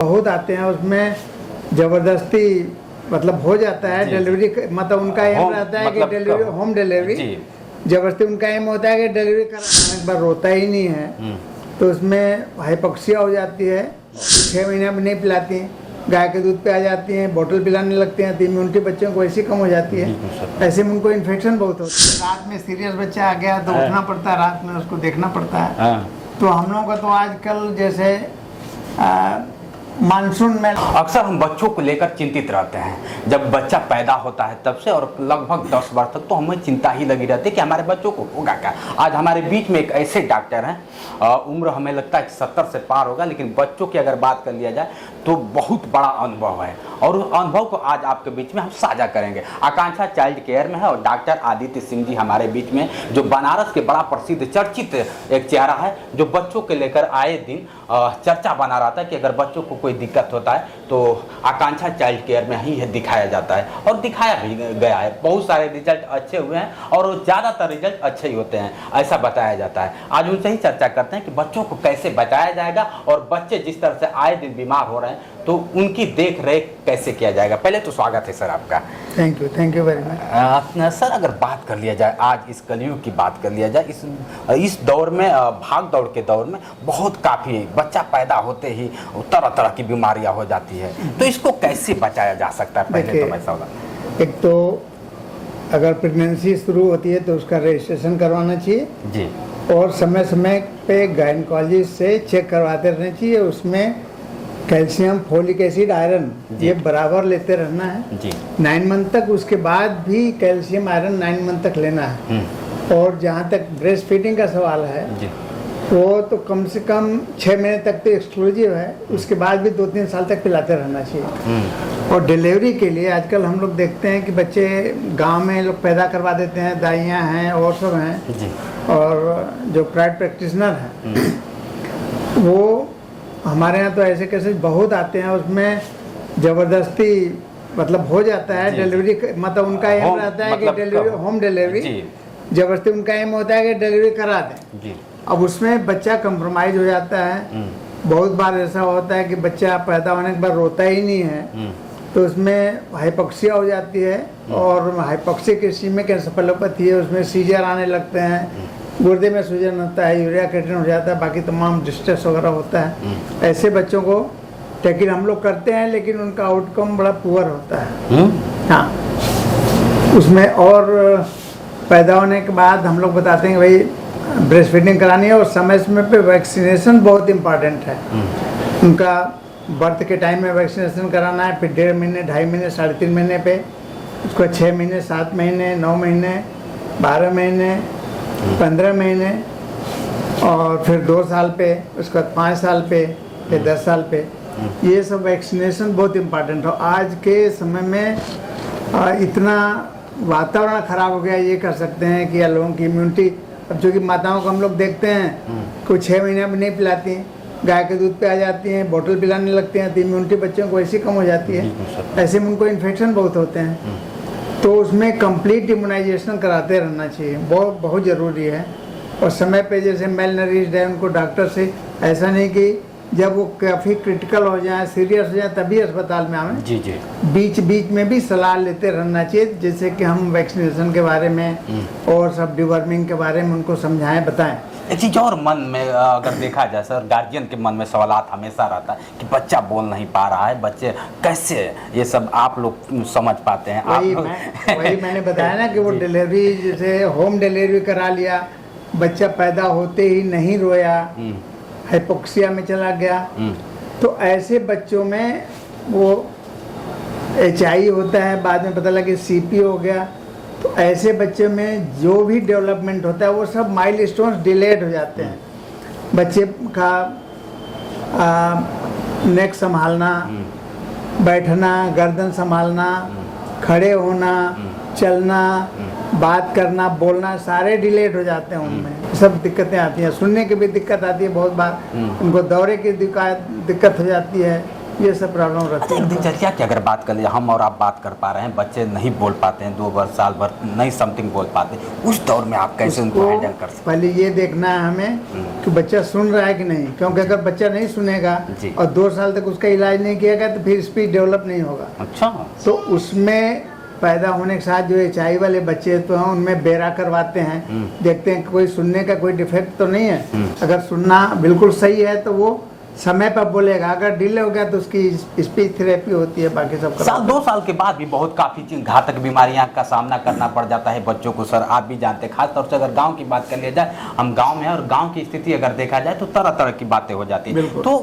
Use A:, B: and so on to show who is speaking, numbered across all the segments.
A: बहुत आते हैं, उसमें ज़बरदस्ती मतलब हो जाता है डिलीवरी, मतलब उनका एम रहता है कि डिलीवरी, होम डिलीवरी ज़बरदस्ती उनका एम होता है कि डिलीवरी कराना, एक बार रोता ही नहीं है तो उसमें हाइपोक्सिया हो जाती है। 6 महीने में नहीं पिलाती, गाय के दूध पे आ जाती हैं, बोतल पिलाने लगते हैं तो इम्यूनिटी बच्चों को ऐसी कम हो जाती है। ऐसे में उनको इन्फेक्शन बहुत होता है। रात में सीरियस बच्चा आ गया तो उठना पड़ता है, रात में उसको देखना पड़ता है। तो हम लोगों का तो आजकल जैसे मानसून में
B: अक्सर हम बच्चों को लेकर चिंतित रहते हैं। जब बच्चा पैदा होता है तब से और लगभग 10 वर्ष तक तो हमें चिंता ही लगी रहती है कि हमारे बच्चों को होगा क्या। आज हमारे बीच में एक ऐसे डॉक्टर हैं, उम्र हमें लगता है कि 70 से पार होगा, लेकिन बच्चों की अगर बात कर लिया जाए तो बहुत बड़ा अनुभव है और उस अनुभव को आज आपके बीच में हम साझा करेंगे। आकांक्षा चाइल्ड केयर में है और डॉक्टर आदित्य सिंह जी हमारे बीच में, जो बनारस के बड़ा प्रसिद्ध चर्चित एक चेहरा है, जो बच्चों के लेकर आए दिन चर्चा बना रहा था कि अगर बच्चों को कोई दिक्कत होता है तो आकांक्षा चाइल्ड केयर में ही दिखाया जाता है और दिखाया भी गया है। बहुत सारे रिजल्ट अच्छे हुए हैं और ज़्यादातर रिजल्ट अच्छे ही होते हैं, ऐसा बताया जाता है। आज उनसे ही चर्चा करते हैं कि बच्चों को कैसे बचाया जाएगा और बच्चे जिस तरह से आए दिन बीमार हो रहे हैं तो उनकी देख रेख कैसे किया जाएगा। पहले तो स्वागत है सर आपका।
A: Thank you very much.
B: Sir अगर बात कर लिया जाए, आज इस कलयुग की बात कर लिया जाए, इस दौर में, भाग दौड़ के दौर में बहुत काफ़ी बच्चा पैदा होते ही तरह तरह की बीमारियां हो जाती है, तो इसको कैसे बचाया जा सकता है? पहले तो मैं सवाल,
A: एक तो अगर प्रेगनेंसी शुरू होती है तो उसका रजिस्ट्रेशन करवाना चाहिए
B: जी, और
A: समय समय पे गायनकोलॉजिस्ट से चेक करवाते रहना चाहिए। उसमें कैल्शियम, फोलिक एसिड, आयरन ये बराबर लेते रहना है जी। 9 मंथ तक, उसके बाद भी कैल्शियम आयरन 9 मंथ तक लेना है। और जहाँ तक ब्रेस्ट फीडिंग का सवाल है जी, वो तो कम से कम 6 महीने तक तो एक्सक्लूसिव है, उसके बाद भी 2-3 साल तक पिलाते रहना चाहिए। और डिलीवरी के लिए आजकल हम लोग देखते हैं कि बच्चे गांव में लोग पैदा करवा देते हैं, दाइयाँ हैं और सब हैं जी। और जो प्राइवेट प्रैक्टिशनर हैं वो हमारे यहाँ तो ऐसे केसेस बहुत आते हैं, उसमें ज़बरदस्ती मतलब हो जाता है डिलीवरी, मतलब उनका एम रहता है कि डिलीवरी, होम डिलीवरी ज़बरदस्ती उनका एम होता है कि डिलीवरी करा दें। अब उसमें बच्चा कंप्रोमाइज़ हो जाता है। बहुत बार ऐसा होता है कि बच्चा पैदा होने के बाद रोता ही नहीं है तो उसमें हाइपोक्सिया हो जाती है और हाइपोक्सिया की स्थिति में कैंसेफेलोपैथी है, उसमें सीजर आने लगते हैं, गुर्दे में सूजन होता है, यूरिया क्रिएटिनिन हो जाता है, बाकी तमाम डिस्ट्रेस वगैरह होता है। ऐसे बच्चों को टेकिन हम लोग करते हैं लेकिन उनका आउटकम बड़ा पुअर होता है। हाँ, उसमें और पैदा होने के बाद हम लोग बताते हैं कि भाई ब्रेस्ट फीडिंग करानी है और समय समय पे वैक्सीनेशन बहुत इम्पॉर्टेंट है। उनका बर्थ के टाइम में वैक्सीनेशन कराना है, फिर 1.5 महीने, 2.5 महीने, 3.5 महीने पे, उसको 6 महीने, 7 महीने, 9 महीने, 12 महीने, 15 महीने और फिर 2 साल पे, उसके बाद 5 साल पे, फिर 10 साल पे। ये सब वैक्सीनेशन बहुत इम्पॉर्टेंट हो। आज के समय में इतना वातावरण ख़राब हो गया, ये कर सकते हैं कि लोगों की इम्यूनिटी, अब जो कि माताओं को हम लोग देखते हैं कोई 6 महीने में नहीं पिलाती, गाय के दूध पे आ जाती हैं, बोतल पिलाने लगते हैं तो इम्यूनिटी बच्चों को ऐसी कम हो जाती है। ऐसे में उनको इन्फेक्शन बहुत होते हैं, तो उसमें कंप्लीट इम्यूनाइजेशन कराते रहना चाहिए, बहुत ज़रूरी है। और समय पे जैसे मेल नरिश्ड है उनको डॉक्टर से, ऐसा नहीं कि जब वो काफ़ी क्रिटिकल हो जाए, सीरियस हो जाए तभी अस्पताल में आवें जी जी, बीच में भी सलाह लेते रहना चाहिए, जैसे कि हम वैक्सीनेशन के बारे में और सब डिवर्मिंग के बारे में उनको समझाएं, बताएं।
B: एक चीज और मन में अगर देखा जाए सर, गार्जियन के मन में सवालात हमेशा रहता है कि बच्चा बोल नहीं पा रहा है, बच्चे कैसे, ये सब आप लोग समझ पाते हैं?
A: वही मैंने बताया ना कि वो डिलीवरी, जैसे होम डिलीवरी करा लिया, बच्चा पैदा होते ही नहीं रोया, हाइपोक्सिया में चला गया, तो ऐसे बच्चों में वो HI होता है, बाद में पता लगा CP हो गया, तो ऐसे बच्चे में जो भी डेवलपमेंट होता है वो सब माइलस्टोन्स डिलेड हो जाते हैं। बच्चे का नेक संभालना, बैठना, गर्दन संभालना, खड़े होना, चलना, बात करना, बोलना, सारे डिलेड हो जाते हैं उनमें। सब दिक्कतें आती हैं, सुनने की भी दिक्कत आती है, बहुत बार उनको दौरे की दिक्कत हो जाती है, ये सब प्रॉब्लम रहती है।
B: दिनचर्या की अगर बात कर ले, हम और आप बात कर पा रहे हैं, बच्चे नहीं बोल पाते हैं, 2 वर्ष साल भर नहीं समथिंग बोल पाते, उस दौर में आप कैसे उनको हैंडल कर सकते
A: पहले ये देखना है हमें कि बच्चा सुन रहा है कि नहीं, क्योंकि अगर बच्चा नहीं सुनेगा और 2 साल तक उसका इलाज नहीं किया गया तो फिर स्पीच डेवलप नहीं होगा।
B: अच्छा,
A: तो उसमें पैदा होने के साथ जो एचआई वाले बच्चे तो हैं उनमें बेरा करवाते हैं, देखते हैं कि कोई सुनने का कोई डिफेक्ट तो नहीं है। अगर सुनना बिल्कुल सही है तो वो समय पर बोलेगा, अगर डिले हो गया तो उसकी स्पीच थेरेपी होती है, बाकी सब
B: साल 2 साल के बाद भी बहुत काफ़ी घातक बीमारियां का सामना करना पड़ जाता है बच्चों को सर, आप भी जानते हैं। खासतौर से अगर गांव की बात कर लिया जाए, हम गांव में हैं और गांव की स्थिति अगर देखा जाए तो तरह तरह की बातें हो जाती है। तो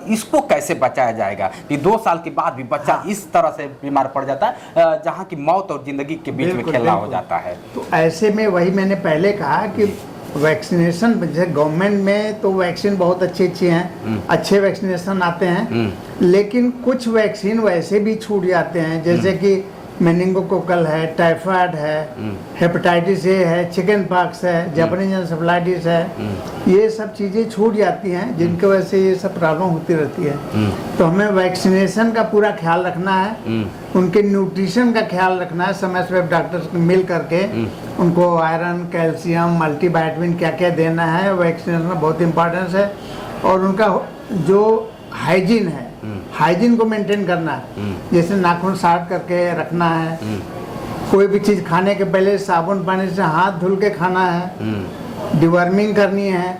B: इसको कैसे बचाया जाएगा कि 2 साल के बाद भी बच्चा इस तरह से बीमार पड़ जाता है जहाँ की मौत और जिंदगी के बीच में खेलना हो जाता है?
A: तो ऐसे में वही मैंने पहले कहा कि वैक्सीनेशन, जैसे गवर्नमेंट में तो वैक्सीन बहुत अच्छे हैं, अच्छे वैक्सीनेशन आते हैं, लेकिन कुछ वैक्सीन वैसे भी छूट जाते हैं, जैसे कि मेनिंगोकोकल है, टाइफाइड है, हेपेटाइटिस ए है, चिकन पॉक्स है, जापानीज एन्सेफेलाइटिस है, ये सब चीज़ें छूट जाती हैं जिनकी वजह से ये सब प्रॉब्लम होती रहती है। तो हमें वैक्सीनेशन का पूरा ख्याल रखना है, उनके न्यूट्रिशन का ख्याल रखना है, समय समय डॉक्टर से मिल करके उनको आयरन, कैल्शियम, मल्टीवाइटामिन क्या क्या देना है, वैक्सीनेशन का बहुत इम्पोर्टेंस है। और उनका जो हाइजीन है, हाइजीन को मेंटेन करना है, जैसे नाखून साफ करके रखना है, कोई भी चीज़ खाने के पहले साबुन पानी से हाथ धुल के खाना है, डिवर्मिंग करनी है,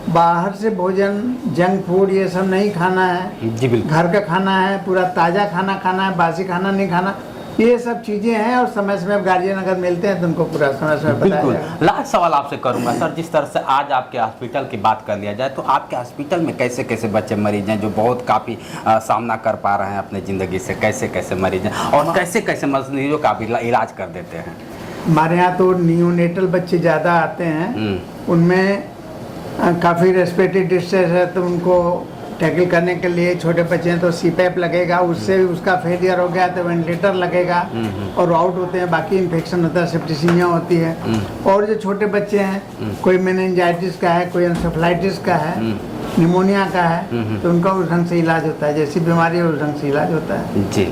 A: बाहर से भोजन, जंक फूड ये सब नहीं खाना है,
B: जी बिल्कुल,
A: घर का खाना है, पूरा ताज़ा खाना खाना है, बासी खाना नहीं खाना, ये सब चीज़ें हैं। और समय समय गार्जियन अगर मिलते हैं तो उनको पूरा समय समय बताया
B: बिल्कुल।
A: जाएगा।
B: लास्ट सवाल आपसे करूंगा सर, जिस तरह से आज आपके हॉस्पिटल की बात कर लिया जाए तो आपके हॉस्पिटल में कैसे कैसे बच्चे मरीज हैं जो बहुत काफ़ी सामना कर पा रहे हैं अपने ज़िंदगी से, कैसे कैसे मरीज हैं और कैसे कैसे मरीजों का भी इलाज कर देते हैं?
A: हमारे यहाँ तो नियोनेटल बच्चे ज़्यादा आते हैं, उनमें काफ़ी रेस्पिरेटरी डिस्ट्रेस है, तो उनको टैकल करने के लिए छोटे बच्चे हैं तो सीपैप लगेगा, उससे उसका फेलियर हो गया तो वेंटिलेटर लगेगा और आउट होते हैं, बाकी इन्फेक्शन होता है, सेप्टिसीमिया होती है। और जो छोटे बच्चे हैं, कोई मेनिंजाइटिस का है, कोई एन्सेफेलाइटिस का है, निमोनिया का है, तो उनका उस ढंग से इलाज होता है, जैसी बीमारी है उस ढंग से इलाज होता है।
B: जी,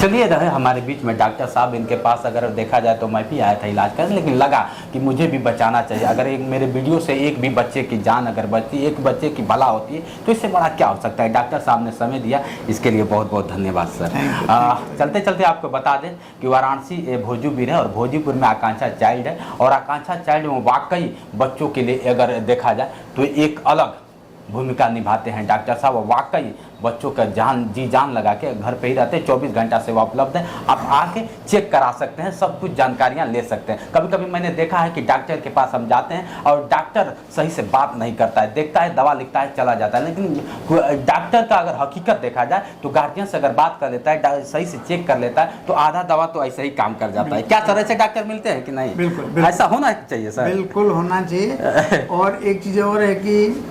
B: चलिए रहे हमारे बीच में डॉक्टर साहब, इनके पास अगर देखा जाए तो मैं भी आया था इलाज करने, लेकिन लगा कि मुझे भी बचाना चाहिए। अगर एक मेरे वीडियो से एक भी बच्चे की जान अगर बचती, एक बच्चे की भला होती है तो इससे बड़ा क्या हो सकता है। डॉक्टर साहब ने समय दिया, इसके लिए बहुत बहुत धन्यवाद सर। चलते चलते आपको बता दें कि वाराणसी भोजपुर है और भोजपुर में आकांक्षा चाइल्ड है, और आकांक्षा चाइल्ड में वाकई बच्चों के लिए अगर देखा जाए तो एक अलग भूमिका निभाते हैं डॉक्टर साहब। वाकई बच्चों का जी जान लगा के घर पे ही रहते हैं, 24 घंटा सेवा उपलब्ध है। आप आके चेक करा सकते हैं, सब कुछ जानकारियां ले सकते हैं। कभी कभी मैंने देखा है कि डॉक्टर के पास हम जाते हैं और डॉक्टर सही से बात नहीं करता है, देखता है, दवा लिखता है, चला जाता है। लेकिन डॉक्टर का अगर हकीकत देखा जाए तो गार्जियन से अगर बात कर लेता है, सही से चेक कर लेता है, तो आधा दवा तो ऐसे ही काम कर जाता है। क्या सर ऐसे डॉक्टर मिलते हैं कि नहीं?
A: बिल्कुल,
B: ऐसा होना चाहिए सर,
A: बिल्कुल होना चाहिए। और एक चीज़ और है कि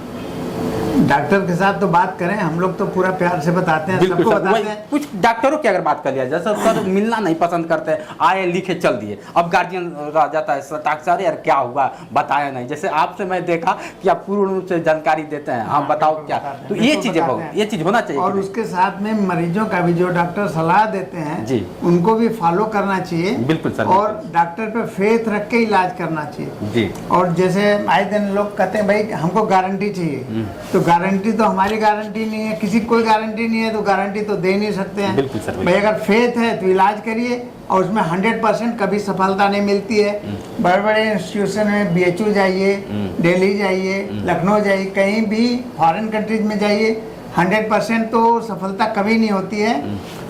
A: डॉक्टर के साथ तो बात करें, हम लोग तो पूरा प्यार से बताते हैं, सबको बताते हैं।
B: कुछ डॉक्टरों की अगर बात कर लिया जाए सर, मिलना नहीं पसंद करते, आए लिखे चल दिए। अब गार्जियन रह जाता है, डॉक्टर यार क्या हुआ बताया नहीं। जैसे आपसे मैं देखा कि आप पूर्ण रूप से जानकारी देते हैं, हाँ बताओ क्या, तो ये चीजें ये चीज होना चाहिए।
A: और उसके साथ में मरीजों का भी जो डॉक्टर सलाह देते हैं
B: जी, उनको
A: भी फॉलो करना चाहिए।
B: बिल्कुल सर,
A: और डॉक्टर पे फेथ रख के इलाज करना चाहिए
B: जी। और
A: जैसे आए दिन लोग कहते हैं भाई हमको गारंटी चाहिए, तो गारंटी तो हमारी गारंटी नहीं है, किसी कोई गारंटी नहीं है, तो गारंटी तो दे नहीं सकते हैं।
B: बिल्कुल सर,
A: भाई अगर फेथ है तो इलाज करिए, और उसमें 100% कभी सफलता नहीं मिलती है। बड़े बड़े इंस्टीट्यूशन में BHU जाइए, दिल्ली जाइए, लखनऊ जाइए, कहीं भी फॉरेन कंट्रीज में जाइए, 100% तो सफलता कभी नहीं होती है।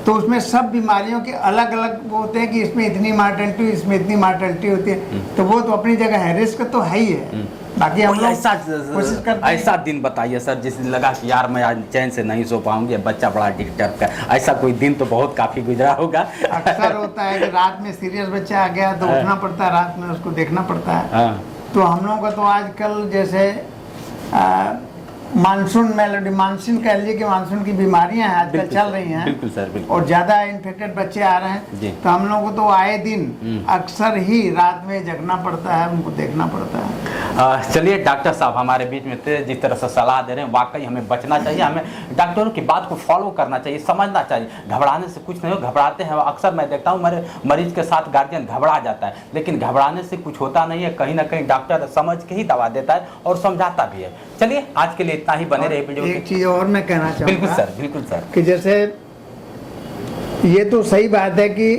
A: तो उसमें सब बीमारियों के अलग अलग वो होते हैं कि इसमें इतनी मार्टेलिटी, इसमें इतनी मार्टेलिटी होती है, तो वो तो अपनी जगह है, रिस्क तो है ही है। बाकी हम लोग कोशिश करते हैं।
B: ऐसा दिन बताइए सर जिस दिन लगा कि यार मैं आज चैन से नहीं सो पाऊंगी, बच्चा बड़ा डिस्टर्ब का, ऐसा कोई दिन तो बहुत काफी गुजरा होगा।
A: अक्सर होता है कि रात में सीरियस बच्चा आ गया तो उठना पड़ता है, रात में उसको देखना पड़ता है। तो हम लोगों का तो आजकल जैसे मानसून मेलोडी, मानसून कह लीजिए कि मानसून की बीमारियां हैं आजकल चल रही हैं।
B: बिल्कुल सर, बिल्कुल।
A: और ज्यादा इन्फेक्टेड बच्चे आ रहे हैं, तो हम लोगों को तो आए दिन अक्सर ही रात में जगना पड़ता है, उनको देखना पड़ता है।
B: चलिए डॉक्टर साहब हमारे बीच में थे, जिस तरह से सलाह दे रहे हैं वाकई हमें बचना चाहिए, हमें डॉक्टरों की बात को फॉलो करना चाहिए, समझना चाहिए। घबराने से कुछ नहीं हो, घबराते हैं अक्सर मैं देखता हूँ मेरे मरीज के साथ गार्जियन घबरा जाता है, लेकिन घबराने से कुछ होता नहीं है, कहीं ना कहीं डॉक्टर समझ के ही दवा देता है और समझाता भी है। चलिए आज के लिए इतना ही, बने रहे वीडियो।
A: एक चीज़ और मैं कहना चाहूँगा,
B: बिल्कुल सर, बिल्कुल सर,
A: कि जैसे ये तो सही बात है कि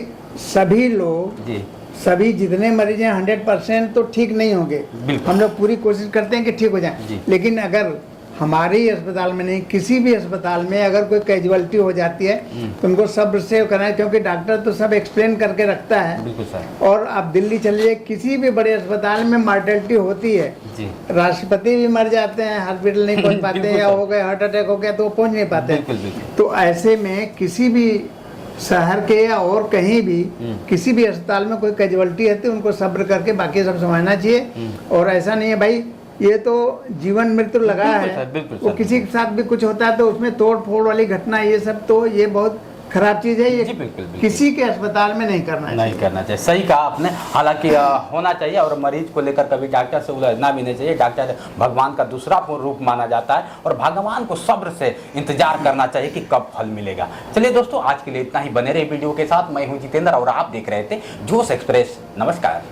A: सभी लोग
B: जी
A: सभी जितने मरीज हैं 100% तो ठीक नहीं होंगे,
B: बिल्कुल।
A: हम लोग पूरी कोशिश करते हैं कि ठीक हो जाए,
B: जी।
A: लेकिन अगर हमारे ही अस्पताल में नहीं किसी भी अस्पताल में अगर कोई कैजुअलिटी हो जाती है तो उनको सब्र से करना है, क्योंकि डॉक्टर तो सब एक्सप्लेन करके रखता है।
B: बिल्कुल सर।
A: और आप दिल्ली चलिए, किसी भी बड़े अस्पताल में मार्टेलिटी होती है,
B: जी
A: राष्ट्रपति भी मर जाते हैं, हॉस्पिटल नहीं पहुंच पाते,
B: बिल्कुल
A: या
B: सर।
A: हो गए हार्ट अटैक हो गया तो वो पहुंच नहीं पाते।
B: बिल्कुल बिल्कुल।
A: तो ऐसे में किसी भी शहर के या और कहीं भी किसी भी अस्पताल में कोई कैजुअलिटी है तो उनको सब्र करके बाकी सब समझना चाहिए। और ऐसा नहीं है भाई, ये तो जीवन मृत्यु लगा
B: बिल्कुल
A: है,
B: सर, बिल्कुल
A: वो
B: सर।
A: किसी के साथ भी कुछ होता है तो उसमें तोड़ फोड़ वाली घटना, ये सब तो ये बहुत खराब चीज है, ये
B: जी, बिल्कुल, बिल्कुल।
A: किसी के अस्पताल में नहीं करना
B: नहीं
A: चाहिए।
B: करना चाहिए, सही कहा आपने। हालांकि होना चाहिए, और मरीज को लेकर कभी डॉक्टर से उलझना भी नहीं चाहिए। डॉक्टर भगवान का दूसरा रूप माना जाता है और भगवान को सब्र से इंतजार करना चाहिए कि कब फल मिलेगा। चलिए दोस्तों आज के लिए इतना ही, बने रहे वीडियो के साथ। मैं हूं जितेंद्र और आप देख रहे थे जोश एक्सप्रेस। नमस्कार।